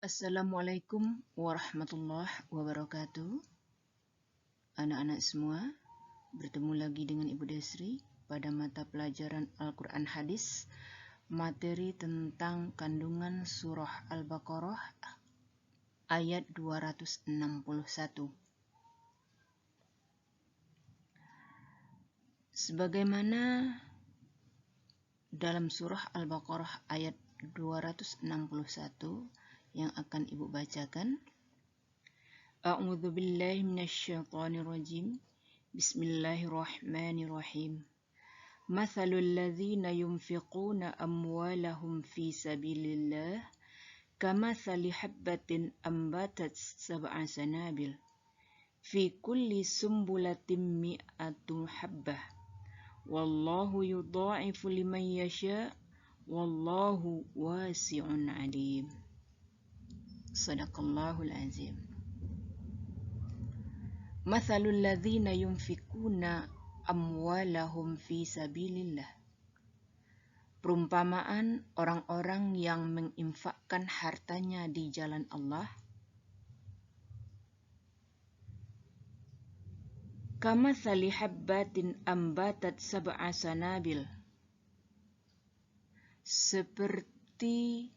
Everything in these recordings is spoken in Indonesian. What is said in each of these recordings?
Assalamualaikum warahmatullahi wabarakatuh. Anak-anak semua, bertemu lagi dengan Ibu Desri pada mata pelajaran Al-Quran Hadis, materi tentang kandungan surah Al-Baqarah ayat 261. Sebagaimana dalam surah Al-Baqarah ayat 261 yang akan Ibu bacakan. A'udzu billahi minasyaitonir rajim. Bismillahirrahmanirrahim. Mathalul ladzina yunfiquna amwalahum fi sabilillah kamathali habbatin ambatat sab'a sanabil fi kulli sumbulatin mi'atu habbah wallahu yudha'ifu liman yasha wallahu wasi'un alim. Sadaqallahul azim. Mathalul ladzina yunfikuna amwalahum fi sabilillah. Perumpamaan orang-orang yang menginfakkan hartanya di jalan Allah. Kamathali habbatin ambatat sab'a sanabil. Seperti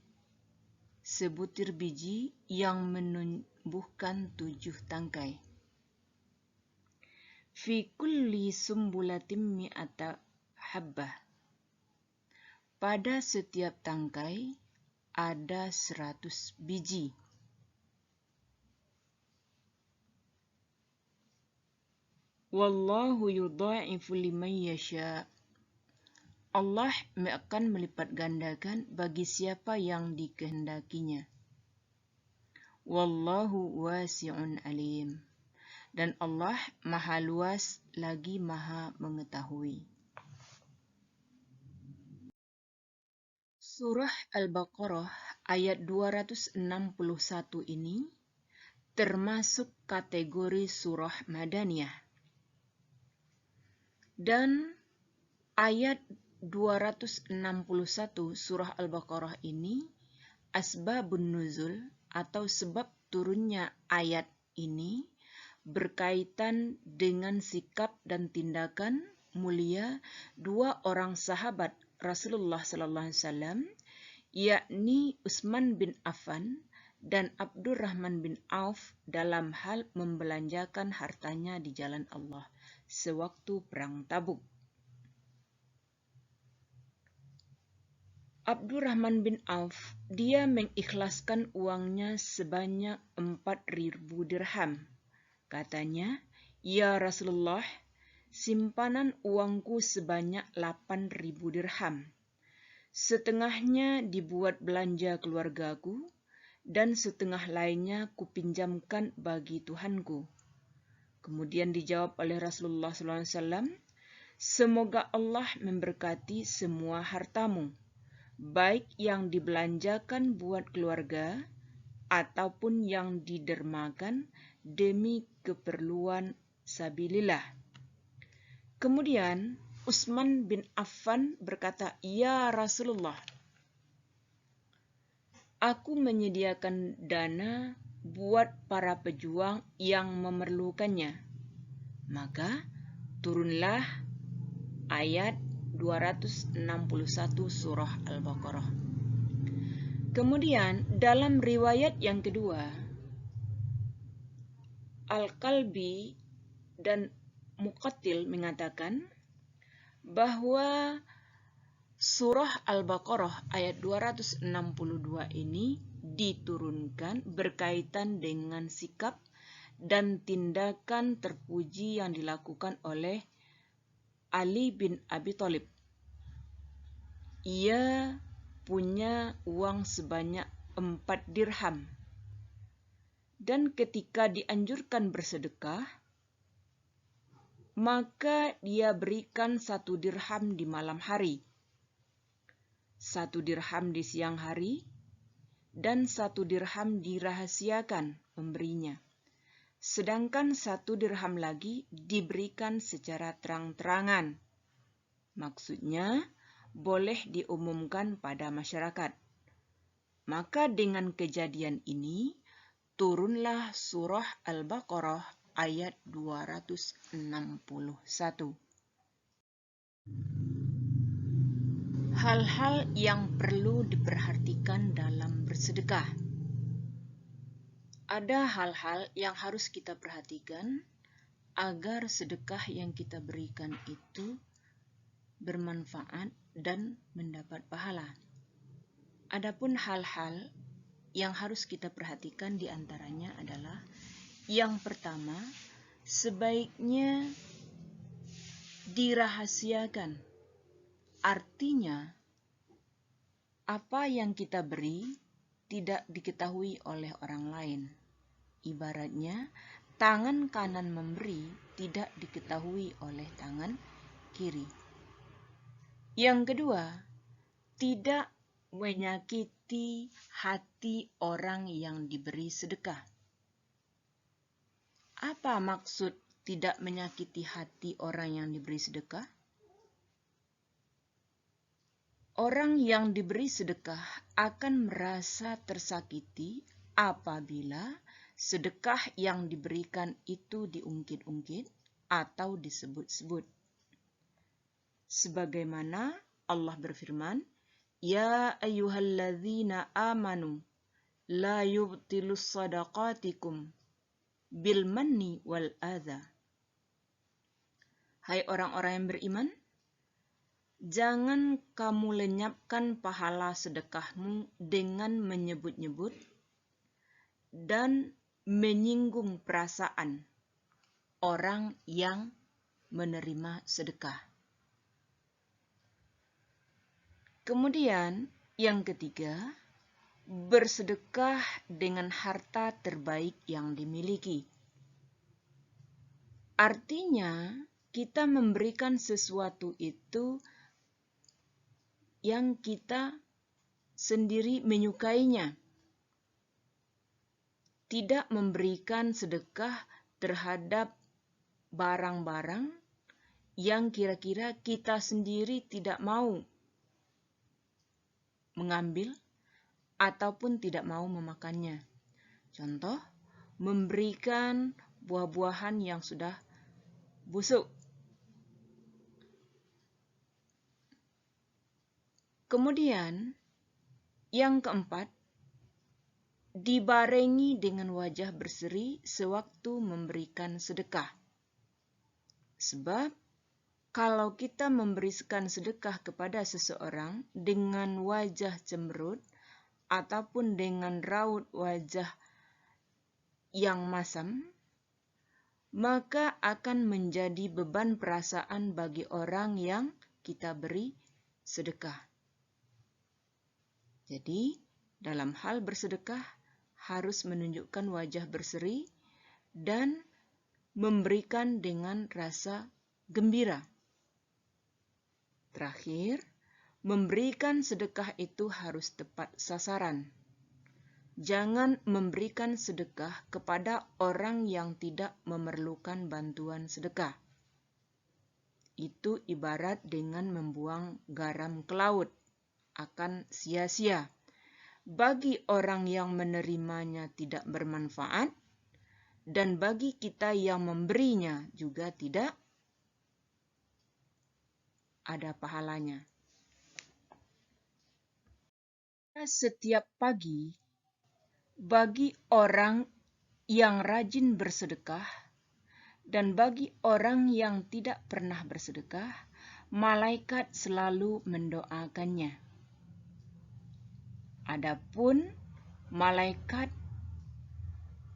sebutir biji yang menumbuhkan 7 tangkai. Fi kulli sumbulatin mi'ata habbah. Pada setiap tangkai ada 100 biji. Wallahu yudha'ifu liman yasha. Allah akan melipat gandakan bagi siapa yang dikehendakinya. Wallahu wasi'un alim. Dan Allah maha luas lagi maha mengetahui. Surah Al-Baqarah ayat 261 ini termasuk kategori surah Madaniyah. Dan ayat 261 surah Al-Baqarah ini asbabun nuzul atau sebab turunnya ayat ini berkaitan dengan sikap dan tindakan mulia 2 orang sahabat Rasulullah SAW, yakni Utsman bin Affan dan Abdurrahman bin Auf dalam hal membelanjakan hartanya di jalan Allah sewaktu perang Tabuk. Abdurrahman bin Auf, dia mengikhlaskan uangnya sebanyak 4.000 dirham. Katanya, "Ya Rasulullah, simpanan uangku sebanyak 8.000 dirham. Setengahnya dibuat belanja keluargaku, dan setengah lainnya kupinjamkan bagi Tuhanku." Kemudian dijawab oleh Rasulullah SAW, "Semoga Allah memberkati semua hartamu, baik yang dibelanjakan buat keluarga ataupun yang didermakan demi keperluan sabilillah." Kemudian Utsman bin Affan berkata, "Ya Rasulullah, aku menyediakan dana buat para pejuang yang memerlukannya." Maka turunlah ayat 261 surah Al-Baqarah. Kemudian dalam riwayat yang kedua, Al-Kalbi dan Muqatil mengatakan bahwa surah Al-Baqarah ayat 262 ini diturunkan berkaitan dengan sikap dan tindakan terpuji yang dilakukan oleh Ali bin Abi Thalib. Ia punya uang sebanyak 4 dirham. Dan ketika dianjurkan bersedekah, maka dia berikan 1 dirham di malam hari, 1 dirham di siang hari, dan 1 dirham dirahasiakan memberinya. Sedangkan 1 dirham lagi diberikan secara terang-terangan. Maksudnya, boleh diumumkan pada masyarakat. Maka dengan kejadian ini, turunlah surah Al-Baqarah ayat 261. Hal-hal yang perlu diperhatikan dalam bersedekah. Ada hal-hal yang harus kita perhatikan agar sedekah yang kita berikan itu bermanfaat dan mendapat pahala. Adapun hal-hal yang harus kita perhatikan diantaranya adalah yang pertama, sebaiknya dirahasiakan. Artinya, apa yang kita beri tidak diketahui oleh orang lain. Ibaratnya, tangan kanan memberi tidak diketahui oleh tangan kiri. Yang kedua, tidak menyakiti hati orang yang diberi sedekah. Apa maksud tidak menyakiti hati orang yang diberi sedekah? Orang yang diberi sedekah akan merasa tersakiti apabila sedekah yang diberikan itu diungkit-ungkit atau disebut-sebut. Sebagaimana Allah berfirman, Ya ayyuhalladzina amanu la yubtilus sadaqatikum bil manni wal adha. Hai orang-orang yang beriman, jangan kamu lenyapkan pahala sedekahmu dengan menyebut-nyebut dan menyinggung perasaan orang yang menerima sedekah. Kemudian yang ketiga, bersedekah dengan harta terbaik yang dimiliki. Artinya, kita memberikan sesuatu itu yang kita sendiri menyukainya. Tidak memberikan sedekah terhadap barang-barang yang kira-kira kita sendiri tidak mau mengambil ataupun tidak mau memakannya. Contoh, memberikan buah-buahan yang sudah busuk. Kemudian, yang keempat, dibarengi dengan wajah berseri sewaktu memberikan sedekah. Sebab, kalau kita memberikan sedekah kepada seseorang dengan wajah cemberut ataupun dengan raut wajah yang masam, maka akan menjadi beban perasaan bagi orang yang kita beri sedekah. Jadi, dalam hal bersedekah harus menunjukkan wajah berseri dan memberikan dengan rasa gembira. Terakhir, memberikan sedekah itu harus tepat sasaran. Jangan memberikan sedekah kepada orang yang tidak memerlukan bantuan sedekah. Itu ibarat dengan membuang garam ke laut, akan sia-sia. Bagi orang yang menerimanya tidak bermanfaat, dan bagi kita yang memberinya juga tidak ada pahalanya. Setiap pagi, bagi orang yang rajin bersedekah dan bagi orang yang tidak pernah bersedekah, malaikat selalu mendoakannya. Adapun malaikat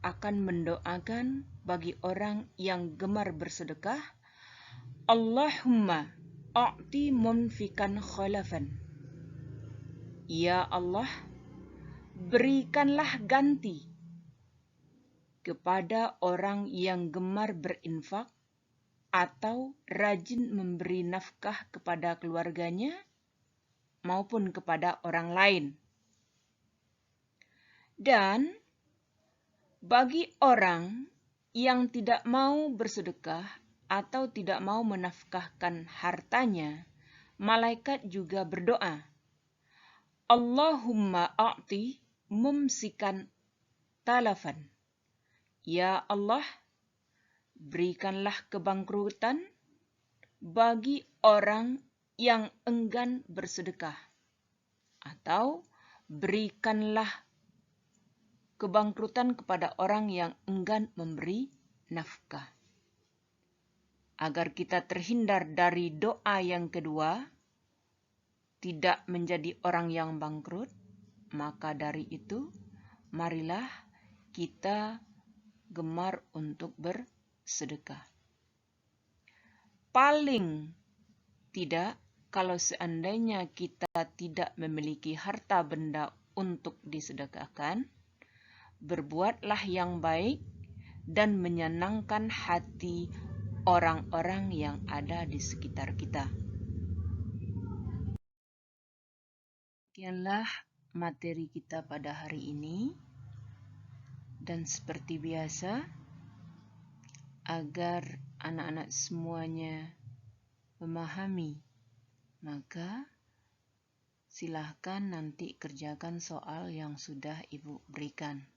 akan mendoakan bagi orang yang gemar bersedekah, Allahumma a'ti munfikan khalafan. Ya Allah, berikanlah ganti kepada orang yang gemar berinfak atau rajin memberi nafkah kepada keluarganya maupun kepada orang lain. Dan bagi orang yang tidak mau bersedekah atau tidak mau menafkahkan hartanya, malaikat juga berdoa, Allahumma a'ti mumsikan talafan. Ya Allah, berikanlah kebangkrutan bagi orang yang enggan bersedekah. Atau berikanlah kebangkrutan kepada orang yang enggan memberi nafkah. Agar kita terhindar dari doa yang kedua, tidak menjadi orang yang bangkrut, maka dari itu, marilah kita gemar untuk bersedekah. Paling tidak, kalau seandainya kita tidak memiliki harta benda untuk disedekahkan, berbuatlah yang baik dan menyenangkan hati orang-orang yang ada di sekitar kita. Demikianlah materi kita pada hari ini. Dan seperti biasa, agar anak-anak semuanya memahami, maka silahkan nanti kerjakan soal yang sudah Ibu berikan.